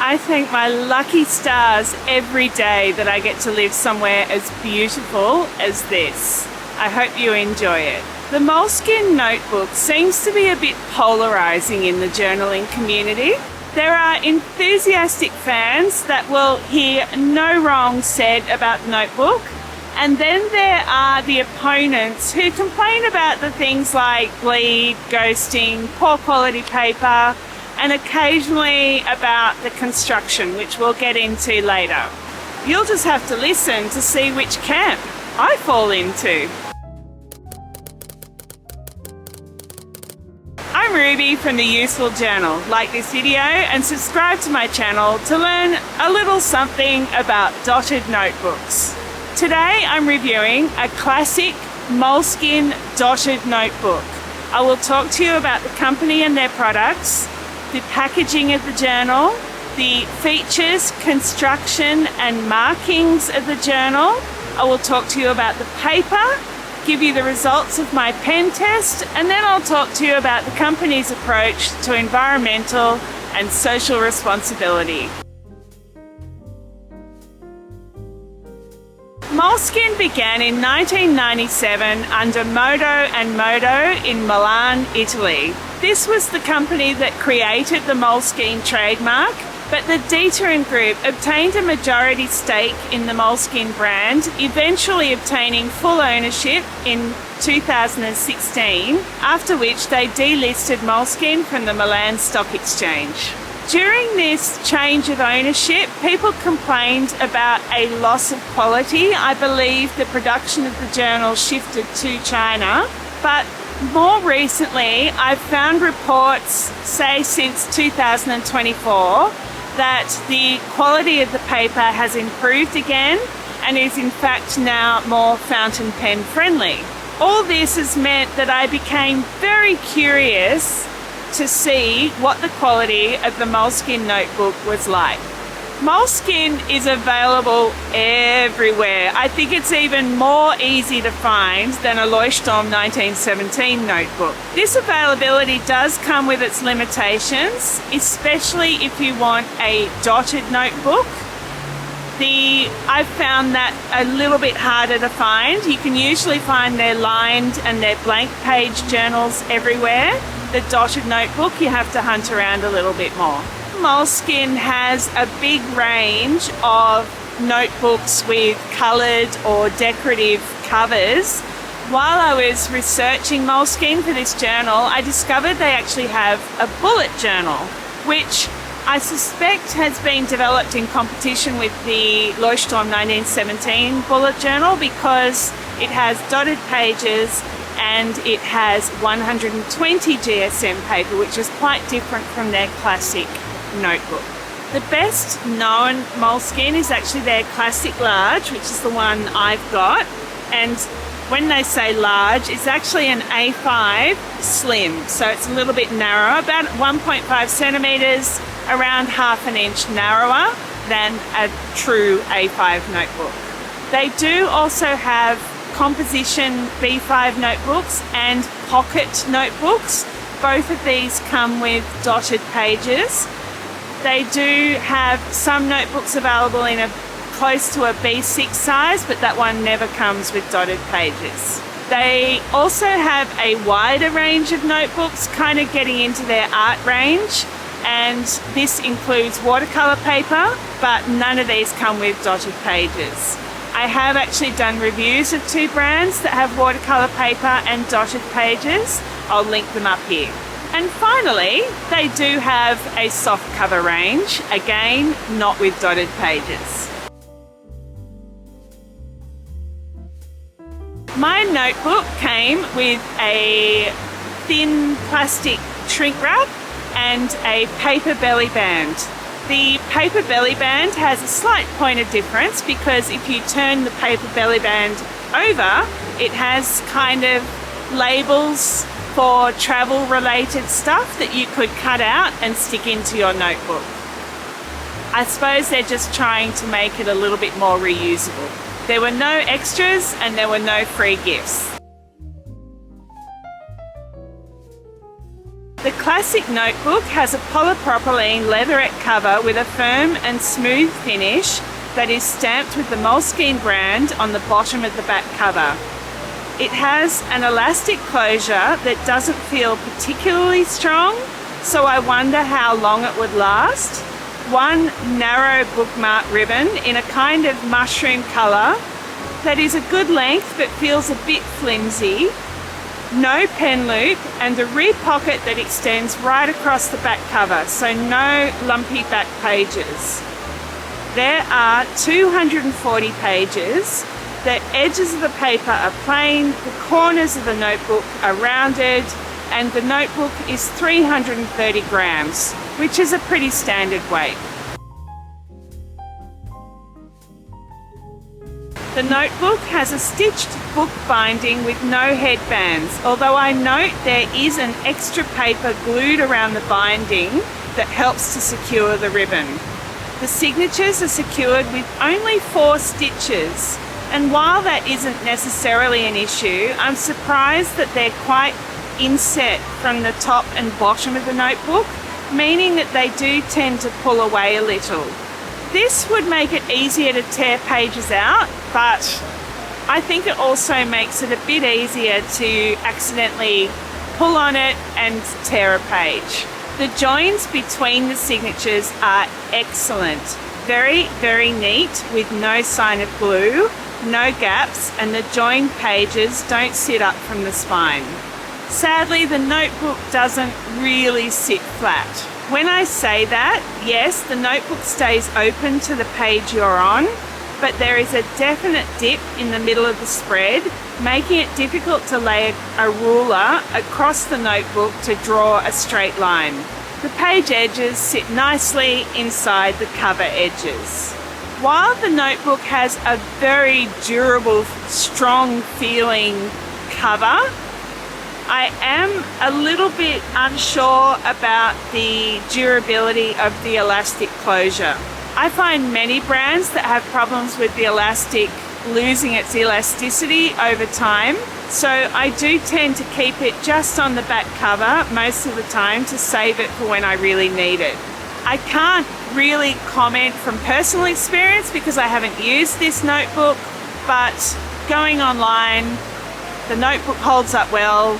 I thank my lucky stars every day that I get to live somewhere as beautiful as this. I hope you enjoy it. The Moleskine notebook seems to be a bit polarizing in the journaling community. There are enthusiastic fans that will hear no wrong said about the notebook, and then there are the opponents who complain about the things like bleed, ghosting, poor quality paper, and occasionally about the construction, which we'll get into later. You'll just have to listen to see which camp I fall into. I'm Ruby from the Useful Journal. Like this video and subscribe to my channel to learn a little something about dotted notebooks. Today I'm reviewing a classic Moleskine dotted notebook. I will talk to you about the company and their products, the packaging of the journal, the features, construction and markings of the journal. I will talk to you about the paper, give you the results of my pen test, and then I'll talk to you about the company's approach to environmental and social responsibility. Moleskine began in 1997 under Modo and Modo in Milan, Italy. This was the company that created the Moleskine trademark, but the Dieter Group obtained a majority stake in the Moleskine brand, eventually obtaining full ownership in 2016, after which they delisted Moleskine from the Milan Stock Exchange. During this change of ownership, people complained about a loss of quality. I believe the production of the journal shifted to China, but more recently I've found reports, say since 2024, that the quality of the paper has improved again and is in fact now more fountain pen friendly. All this has meant that I became very curious to see what the quality of the Moleskine notebook was like. Moleskine is available everywhere. I think it's even more easy to find than a Leuchtturm 1917 notebook. This availability does come with its limitations, especially if you want a dotted notebook. I've found that a little bit harder to find. You can usually find their lined and their blank page journals everywhere. The dotted notebook, you have to hunt around a little bit more. Moleskine has a big range of notebooks with coloured or decorative covers. While I was researching Moleskine for this journal, I discovered they actually have a bullet journal, which I suspect has been developed in competition with the Leuchtturm 1917 bullet journal because it has dotted pages and it has 120 GSM paper, which is quite different from their classic notebook. The best known Moleskine is actually their classic large, which is the one I've got, and when they say large, it's actually an A5 slim, so it's a little bit narrower, about 1.5 centimeters, around half an inch narrower than a true A5 notebook. They do also have composition B5 notebooks and pocket notebooks. Both of these come with dotted pages. They do have some notebooks available in a close to a B6 size, but that one never comes with dotted pages. They also have a wider range of notebooks, kind of getting into their art range, and this includes watercolor paper, but none of these come with dotted pages. I have actually done reviews of two brands that have watercolor paper and dotted pages. I'll link them up here. And finally, they do have a soft cover range, again, not with dotted pages. My notebook came with a thin plastic shrink wrap and a paper belly band. The paper belly band has a slight point of difference because if you turn the paper belly band over, it has kind of labels for travel related stuff that you could cut out and stick into your notebook. I suppose they're just trying to make it a little bit more reusable. There were no extras and there were no free gifts. The classic notebook has a polypropylene leatherette cover with a firm and smooth finish that is stamped with the Moleskine brand on the bottom of the back cover. It has an elastic closure that doesn't feel particularly strong, so I wonder how long it would last. One narrow bookmark ribbon in a kind of mushroom colour that is a good length but feels a bit flimsy. No pen loop, and a rear pocket that extends right across the back cover, so no lumpy back pages. There are 240 pages. The edges of the paper are plain, the corners of the notebook are rounded, and the notebook is 330 grams, which is a pretty standard weight. The notebook has a stitched book binding with no headbands, although I note there is an extra paper glued around the binding that helps to secure the ribbon. The signatures are secured with only 4 stitches, and while that isn't necessarily an issue, I'm surprised that they're quite inset from the top and bottom of the notebook, meaning that they do tend to pull away a little. This would make it easier to tear pages out, but I think it also makes it a bit easier to accidentally pull on it and tear a page. The joins between the signatures are excellent. Very, very neat with no sign of glue, no gaps, and the joined pages don't sit up from the spine. Sadly, the notebook doesn't really sit flat. When I say that, yes, the notebook stays open to the page you're on, but there is a definite dip in the middle of the spread, making it difficult to lay a ruler across the notebook to draw a straight line. The page edges sit nicely inside the cover edges. While the notebook has a very durable, strong feeling cover, I am a little bit unsure about the durability of the elastic closure. I find many brands that have problems with the elastic losing its elasticity over time, so I do tend to keep it just on the back cover most of the time to save it for when I really need it. I can't really comment from personal experience because I haven't used this notebook, but going online, the notebook holds up well,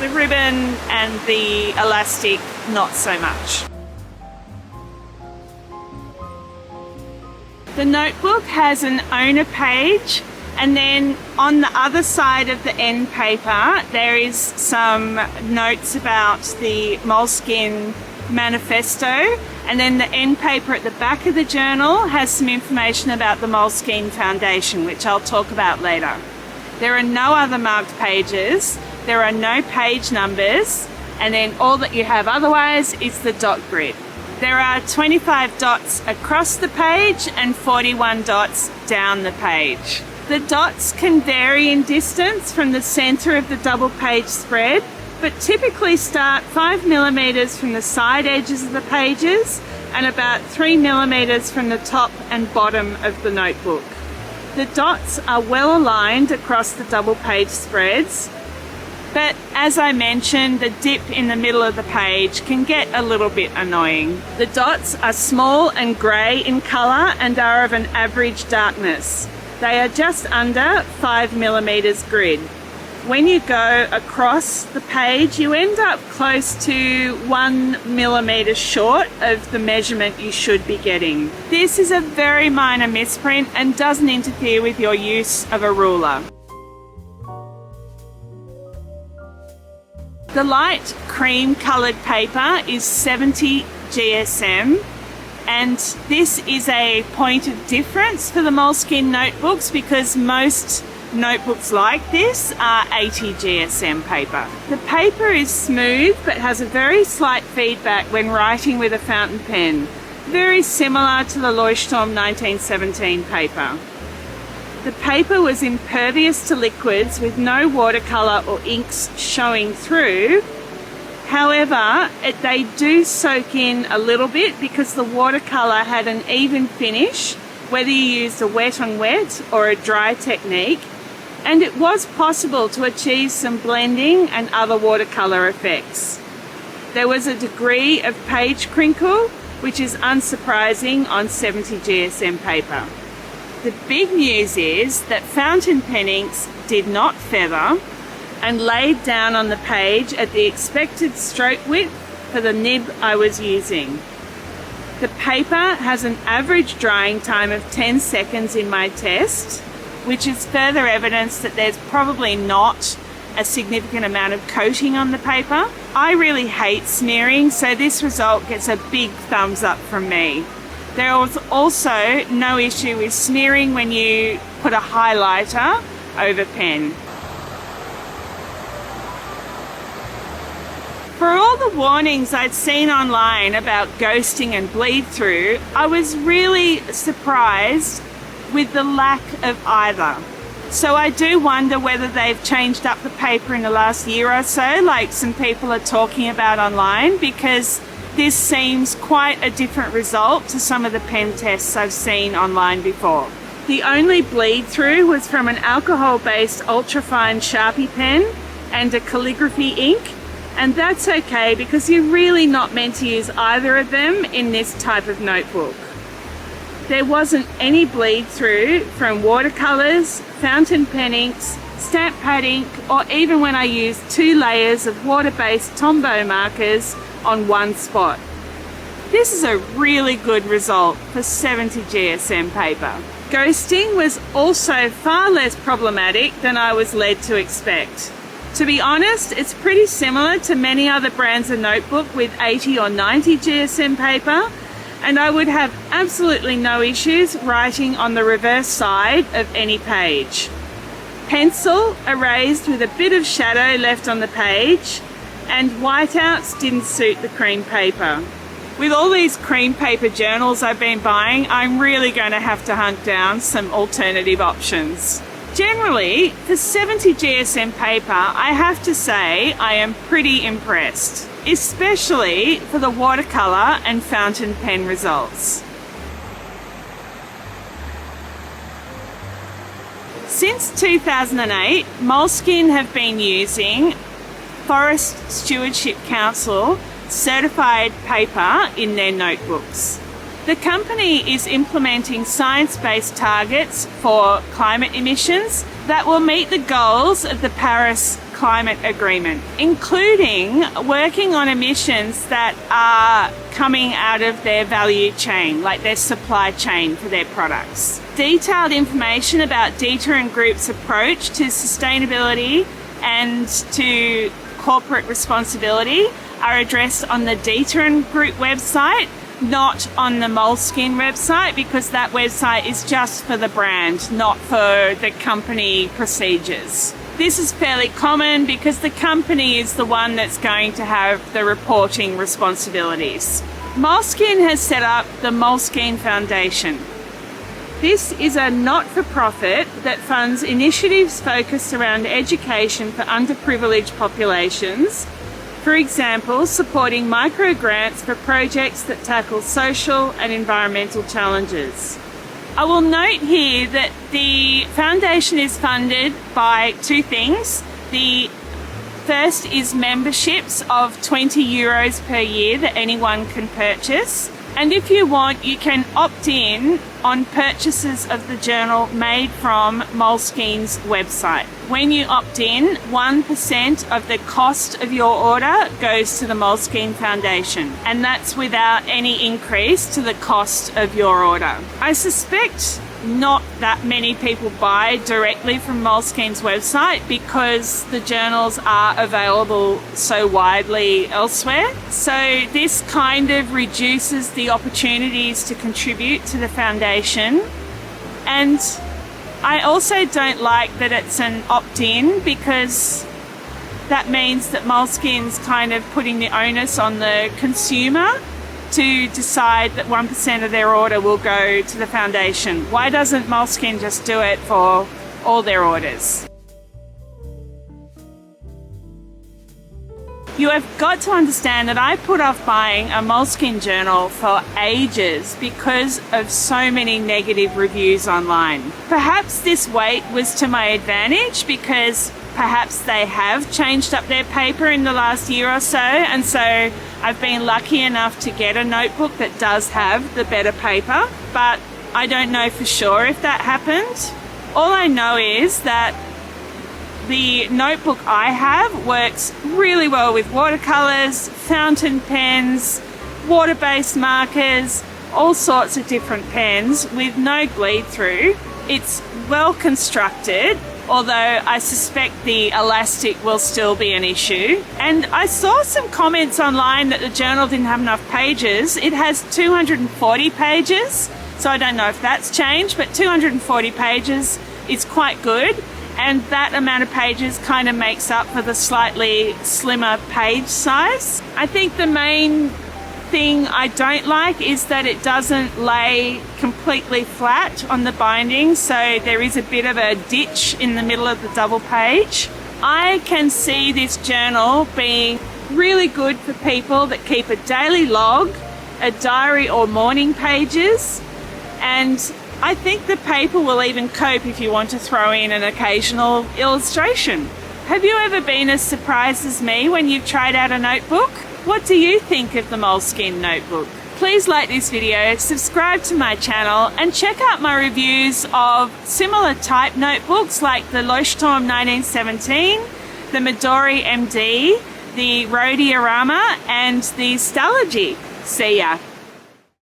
the ribbon and the elastic not so much. The notebook has an owner page, and then on the other side of the end paper there is some notes about the Moleskine manifesto, and then the end paper at the back of the journal has some information about the Moleskine Foundation, which I'll talk about later. There are no other marked pages, there are no page numbers, and then all that you have otherwise is the dot grid. There are 25 dots across the page and 41 dots down the page. The dots can vary in distance from the center of the double page spread, but typically start 5mm from the side edges of the pages and about 3mm from the top and bottom of the notebook. The dots are well aligned across the double page spreads, but as I mentioned, the dip in the middle of the page can get a little bit annoying. The dots are small and grey in colour and are of an average darkness. They are just under 5mm grid. When you go across the page, you end up close to 1mm short of the measurement you should be getting. This is a very minor misprint and doesn't interfere with your use of a ruler. The light cream coloured paper is 70 GSM, and this is a point of difference for the Moleskine notebooks because most notebooks like this are 80 GSM paper. The paper is smooth but has a very slight feedback when writing with a fountain pen, very similar to the Leuchtturm 1917 paper. The paper was impervious to liquids with no watercolour or inks showing through. However, they do soak in a little bit because the watercolour had an even finish, whether you used a wet on wet or a dry technique, and it was possible to achieve some blending and other watercolour effects. There was a degree of page crinkle, which is unsurprising on 70 GSM paper. The big news is that fountain pen inks did not feather and laid down on the page at the expected stroke width for the nib I was using. The paper has an average drying time of 10 seconds in my test, which is further evidence that there's probably not a significant amount of coating on the paper. I really hate smearing, so this result gets a big thumbs up from me. There was also no issue with smearing when you put a highlighter over pen. For all the warnings I'd seen online about ghosting and bleed through, I was really surprised with the lack of either. So I do wonder whether they've changed up the paper in the last year or so, like some people are talking about online, because this seems quite a different result to some of the pen tests I've seen online before. The only bleed through was from an alcohol-based ultrafine Sharpie pen and a calligraphy ink, and that's okay because you're really not meant to use either of them in this type of notebook. There wasn't any bleed through from watercolors, fountain pen inks, stamp pad ink, or even when I used 2 layers of water-based Tombow markers on one spot. This is a really good result for 70 GSM paper. Ghosting was also far less problematic than I was led to expect. To be honest, it's pretty similar to many other brands of notebook with 80 or 90 GSM paper, and I would have absolutely no issues writing on the reverse side of any page. Pencil erased with a bit of shadow left on the page, and whiteouts didn't suit the cream paper. With all these cream paper journals I've been buying, I'm really going to have to hunt down some alternative options. Generally, for 70 GSM paper, I have to say I am pretty impressed, especially for the watercolor and fountain pen results. Since 2008, Moleskine have been using Forest Stewardship Council certified paper in their notebooks. The company is implementing science-based targets for climate emissions that will meet the goals of the Paris Climate Agreement, including working on emissions that are coming out of their value chain, like their supply chain for their products. Detailed information about Dieter & Group's approach to sustainability and to corporate responsibility are addressed on the Dieter & Group website, not on the Moleskine website, because that website is just for the brand, not for the company procedures. This is fairly common because the company is the one that's going to have the reporting responsibilities. Moleskine has set up the Moleskine Foundation. This is a not-for-profit that funds initiatives focused around education for underprivileged populations. For example, supporting micro-grants for projects that tackle social and environmental challenges. I will note here that the foundation is funded by 2 things. The first is memberships of €20 per year that anyone can purchase. And if you want, you can opt in on purchases of the journal made from Moleskine's website. When you opt in, 1% of the cost of your order goes to the Moleskine Foundation, and that's without any increase to the cost of your order. I suspect not that many people buy directly from Moleskine's website because the journals are available so widely elsewhere. So this kind of reduces the opportunities to contribute to the foundation. And I also don't like that it's an opt-in, because that means that Moleskine's kind of putting the onus on the consumer to decide that 1% of their order will go to the foundation. Why doesn't Moleskine just do it for all their orders? You have got to understand that I put off buying a Moleskine journal for ages because of so many negative reviews online. Perhaps this wait was to my advantage because perhaps they have changed up their paper in the last year or so, and so I've been lucky enough to get a notebook that does have the better paper, but I don't know for sure if that happened. All I know is that the notebook I have works really well with watercolors, fountain pens, water-based markers, all sorts of different pens with no bleed through. It's well constructed, although I suspect the elastic will still be an issue. And I saw some comments online that the journal didn't have enough pages. It has 240 pages, so I don't know if that's changed, but 240 pages is quite good. And that amount of pages kind of makes up for the slightly slimmer page size. I think the main thing I don't like is that it doesn't lay completely flat on the binding, so there is a bit of a ditch in the middle of the double page. I can see this journal being really good for people that keep a daily log, a diary or morning pages, and I think the paper will even cope if you want to throw in an occasional illustration. Have you ever been as surprised as me when you've tried out a notebook? What do you think of the Moleskine notebook? Please like this video, subscribe to my channel, and check out my reviews of similar type notebooks like the Leuchtturm 1917, the Midori MD, the Rhodiorama, and the Stalogy. See ya!